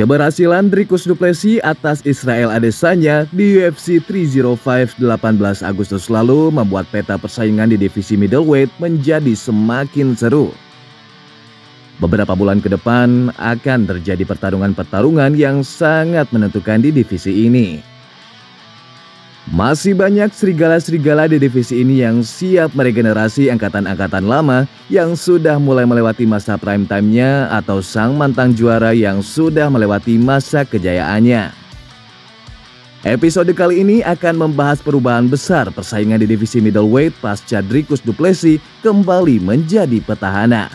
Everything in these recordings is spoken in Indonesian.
Keberhasilan Dricus du Plessis atas Israel Adesanya di UFC 305 18 Agustus lalu membuat peta persaingan di divisi middleweight menjadi semakin seru. Beberapa bulan ke depan akan terjadi pertarungan-pertarungan yang sangat menentukan di divisi ini. Masih banyak serigala-serigala di divisi ini yang siap meregenerasi angkatan-angkatan lama yang sudah mulai melewati masa prime time-nya atau sang mantan juara yang sudah melewati masa kejayaannya. Episode kali ini akan membahas perubahan besar persaingan di divisi middleweight pasca Dricus du Plessis kembali menjadi petahana.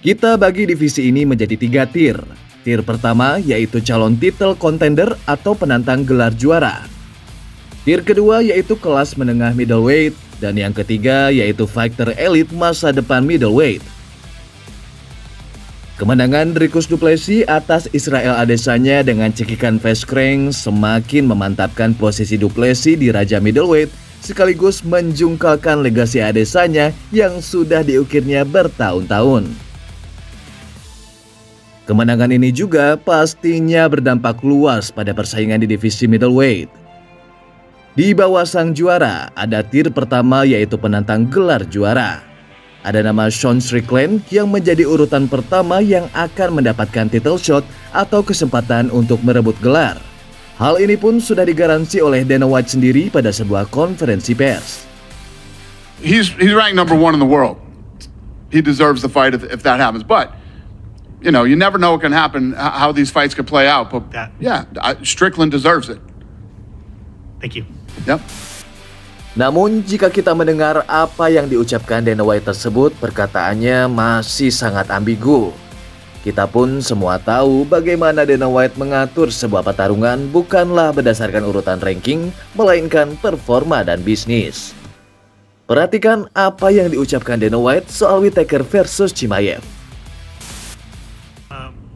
Kita bagi divisi ini menjadi 3 tier. Tier pertama yaitu calon title contender atau penantang gelar juara. Tier kedua yaitu kelas menengah middleweight. Dan yang ketiga yaitu fighter elite masa depan middleweight. Kemenangan Dricus du Plessis atas Israel Adesanya dengan cekikan fast crank semakin memantapkan posisi du Plessis di raja middleweight sekaligus menjungkalkan legasi Adesanya yang sudah diukirnya bertahun-tahun. Kemenangan ini juga pastinya berdampak luas pada persaingan di divisi middleweight. Di bawah sang juara, ada tier pertama yaitu penantang gelar juara. Ada nama Sean Strickland yang menjadi urutan pertama yang akan mendapatkan title shot atau kesempatan untuk merebut gelar. Hal ini pun sudah digaransi oleh Dana White sendiri pada sebuah konferensi pers. He's ranked number 1 in the world. He deserves the fight if that happens, but you know, you never know what can happen, how these fights could play out. But yeah, Strickland deserves it. Thank you. Yep. Namun jika kita mendengar apa yang diucapkan Dana White tersebut, perkataannya masih sangat ambigu. Kita pun semua tahu bagaimana Dana White mengatur sebuah pertarungan bukanlah berdasarkan urutan ranking, melainkan performa dan bisnis. Perhatikan apa yang diucapkan Dana White soal Whittaker versus Chimaev.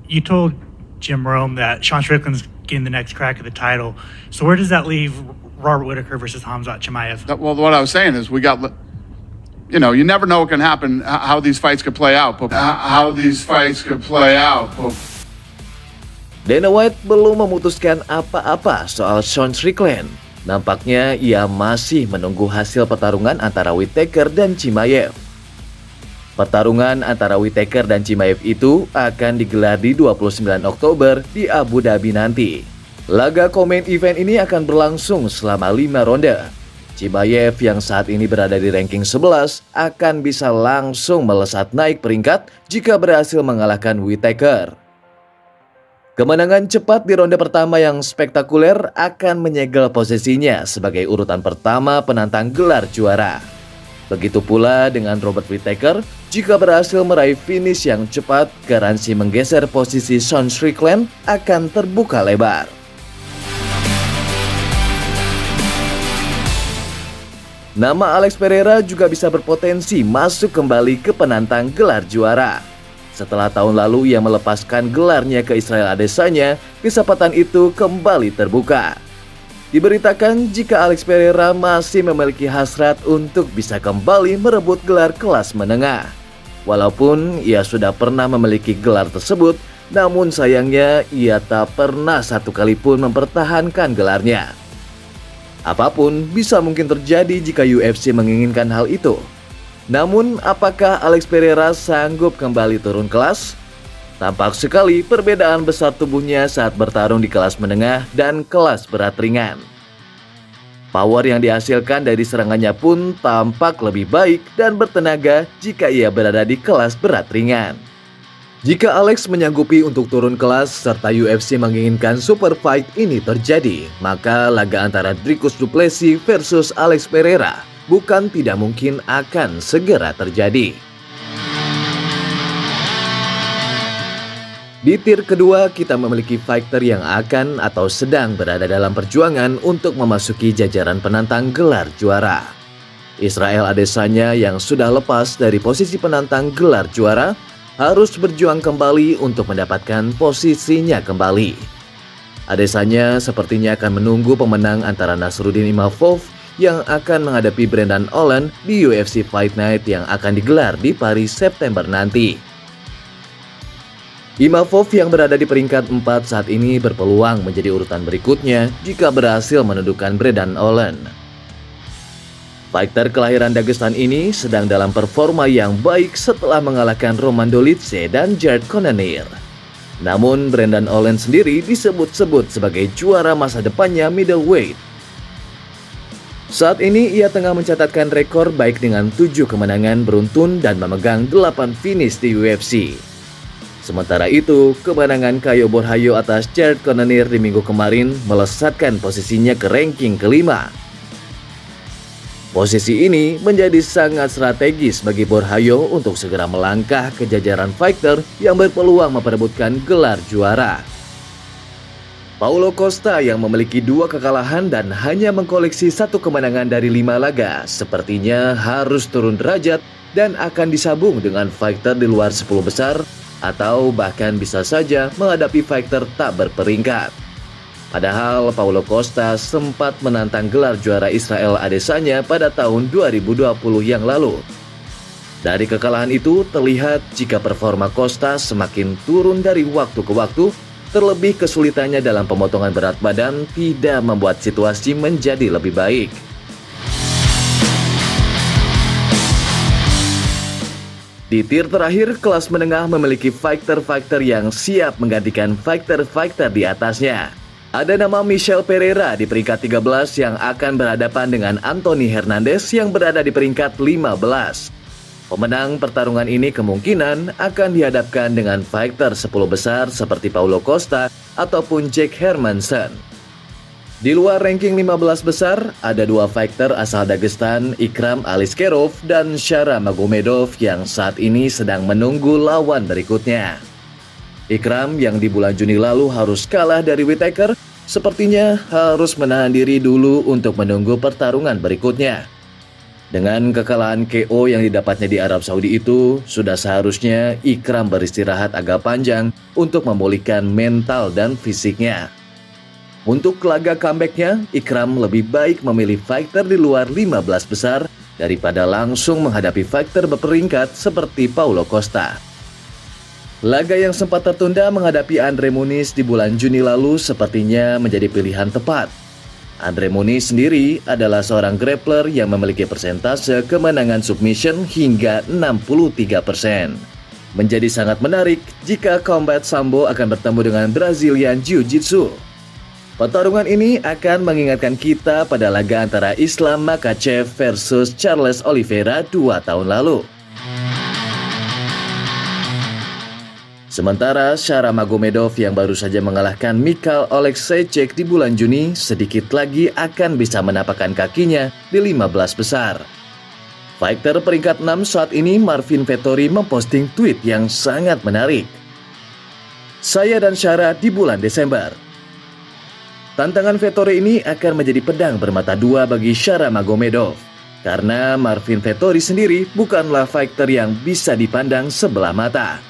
You told Jim Rome that Sean Strickland's getting the next crack at the title. So where does that leave Robert Whittaker versus Khamzat Chimaev? Well, what I was saying is we got, you know, you never know what can happen, how these fights could play out. But Dana White belum memutuskan apa-apa soal Sean Strickland. Nampaknya ia masih menunggu hasil pertarungan antara Whittaker dan Chimaev. Pertarungan antara Whittaker dan Chimaev itu akan digelar di 29 Oktober di Abu Dhabi nanti. Laga main event ini akan berlangsung selama 5 ronde. Chimaev yang saat ini berada di ranking 11 akan bisa langsung melesat naik peringkat jika berhasil mengalahkan Whittaker. Kemenangan cepat di ronde pertama yang spektakuler akan menyegel posisinya sebagai urutan pertama penantang gelar juara. Begitu pula dengan Robert Whittaker, jika berhasil meraih finish yang cepat, garansi menggeser posisi Sean Strickland akan terbuka lebar. Nama Alex Pereira juga bisa berpotensi masuk kembali ke penantang gelar juara. Setelah tahun lalu ia melepaskan gelarnya ke Israel Adesanya, kesempatan itu kembali terbuka. Diberitakan jika Alex Pereira masih memiliki hasrat untuk bisa kembali merebut gelar kelas menengah. Walaupun ia sudah pernah memiliki gelar tersebut, namun sayangnya ia tak pernah satu kali pun mempertahankan gelarnya. Apapun bisa mungkin terjadi jika UFC menginginkan hal itu. Namun apakah Alex Pereira sanggup kembali turun kelas? Tampak sekali perbedaan besar tubuhnya saat bertarung di kelas menengah dan kelas berat ringan. Power yang dihasilkan dari serangannya pun tampak lebih baik dan bertenaga jika ia berada di kelas berat ringan. Jika Alex menyanggupi untuk turun kelas serta UFC menginginkan super fight ini terjadi, maka laga antara Dricus du Plessis versus Alex Pereira bukan tidak mungkin akan segera terjadi. Di tier kedua, kita memiliki fighter yang akan atau sedang berada dalam perjuangan untuk memasuki jajaran penantang gelar juara. Israel Adesanya yang sudah lepas dari posisi penantang gelar juara harus berjuang kembali untuk mendapatkan posisinya kembali. Adesanya sepertinya akan menunggu pemenang antara Nasruddin Imavov yang akan menghadapi Brendan Allen di UFC Fight Night yang akan digelar di Paris September nanti. Imavov yang berada di peringkat 4 saat ini berpeluang menjadi urutan berikutnya jika berhasil menundukkan Brendan Allen. Fighter kelahiran Dagestan ini sedang dalam performa yang baik setelah mengalahkan Roman Dolidze dan Jared Cannonier. Namun Brendan Allen sendiri disebut-sebut sebagai juara masa depannya middleweight. Saat ini ia tengah mencatatkan rekor baik dengan 7 kemenangan beruntun dan memegang 8 finish di UFC. Sementara itu, kemenangan Caio Borralho atas Jared Cannonier di minggu kemarin melesatkan posisinya ke ranking kelima. Posisi ini menjadi sangat strategis bagi Borralho untuk segera melangkah ke jajaran fighter yang berpeluang memperebutkan gelar juara. Paulo Costa yang memiliki 2 kekalahan dan hanya mengkoleksi 1 kemenangan dari 5 laga sepertinya harus turun derajat dan akan disabung dengan fighter di luar 10 besar atau bahkan bisa saja menghadapi fighter tak berperingkat. Padahal Paulo Costa sempat menantang gelar juara Israel Adesanya pada tahun 2020 yang lalu. Dari kekalahan itu terlihat jika performa Costa semakin turun dari waktu ke waktu, terlebih kesulitannya dalam pemotongan berat badan tidak membuat situasi menjadi lebih baik. Di tier terakhir, kelas menengah memiliki fighter-fighter yang siap menggantikan fighter-fighter di atasnya. Ada nama Michel Pereira di peringkat 13 yang akan berhadapan dengan Anthony Hernandez yang berada di peringkat 15. Pemenang pertarungan ini kemungkinan akan dihadapkan dengan fighter 10 besar seperti Paulo Costa ataupun Jack Hermansson. Di luar ranking 15 besar, ada 2 fighter asal Dagestan, Ikram Aliskerov dan Shara Magomedov yang saat ini sedang menunggu lawan berikutnya. Ikram yang di bulan Juni lalu harus kalah dari Whittaker, sepertinya harus menahan diri dulu untuk menunggu pertarungan berikutnya. Dengan kekalahan KO yang didapatnya di Arab Saudi itu, sudah seharusnya Ikram beristirahat agak panjang untuk memulihkan mental dan fisiknya. Untuk laga comeback-nya, Ikram lebih baik memilih fighter di luar 15 besar daripada langsung menghadapi fighter berperingkat seperti Paulo Costa. Laga yang sempat tertunda menghadapi Andre Muniz di bulan Juni lalu sepertinya menjadi pilihan tepat. Andre Muniz sendiri adalah seorang grappler yang memiliki persentase kemenangan submission hingga 63%. Menjadi sangat menarik jika Combat Sambo akan bertemu dengan Brazilian Jiu-Jitsu. Pertarungan ini akan mengingatkan kita pada laga antara Islam Makhachev versus Charles Oliveira 2 tahun lalu. Sementara Shara Magomedov yang baru saja mengalahkan Mikhail Oleksiejczuk di bulan Juni sedikit lagi akan bisa menapakkan kakinya di 15 besar. Fighter peringkat 6 saat ini Marvin Vettori memposting tweet yang sangat menarik. Saya dan Shara di bulan Desember. Tantangan Vettori ini akan menjadi pedang bermata dua bagi Shara Magomedov. Karena Marvin Vettori sendiri bukanlah fighter yang bisa dipandang sebelah mata.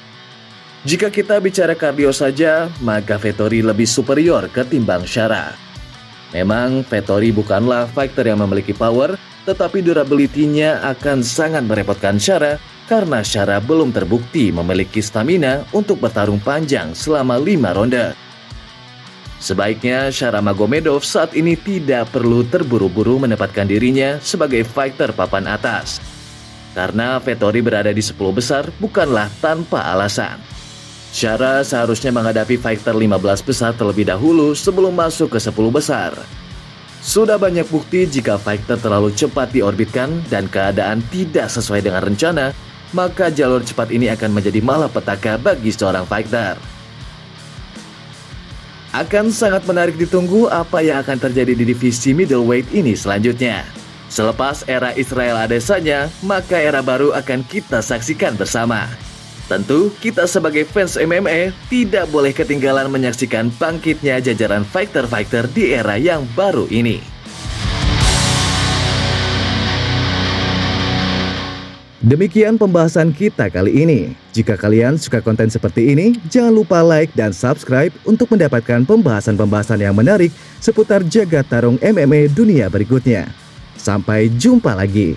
Jika kita bicara kardio saja, maka Vettori lebih superior ketimbang Shara. Memang Vettori bukanlah fighter yang memiliki power, tetapi durability-nya akan sangat merepotkan Shara karena Shara belum terbukti memiliki stamina untuk bertarung panjang selama 5 ronde. Sebaiknya Shara Magomedov saat ini tidak perlu terburu-buru menempatkan dirinya sebagai fighter papan atas. Karena Vettori berada di 10 besar bukanlah tanpa alasan. Shara seharusnya menghadapi fighter 15 besar terlebih dahulu sebelum masuk ke 10 besar. Sudah banyak bukti jika fighter terlalu cepat diorbitkan dan keadaan tidak sesuai dengan rencana, maka jalur cepat ini akan menjadi malapetaka bagi seorang fighter. Akan sangat menarik ditunggu apa yang akan terjadi di divisi middleweight ini selanjutnya. Selepas era Israel Adesanya, maka era baru akan kita saksikan bersama. Tentu, kita sebagai fans MMA tidak boleh ketinggalan menyaksikan bangkitnya jajaran fighter-fighter di era yang baru ini. Demikian pembahasan kita kali ini. Jika kalian suka konten seperti ini, jangan lupa like dan subscribe untuk mendapatkan pembahasan-pembahasan yang menarik seputar jagat tarung MMA dunia berikutnya. Sampai jumpa lagi.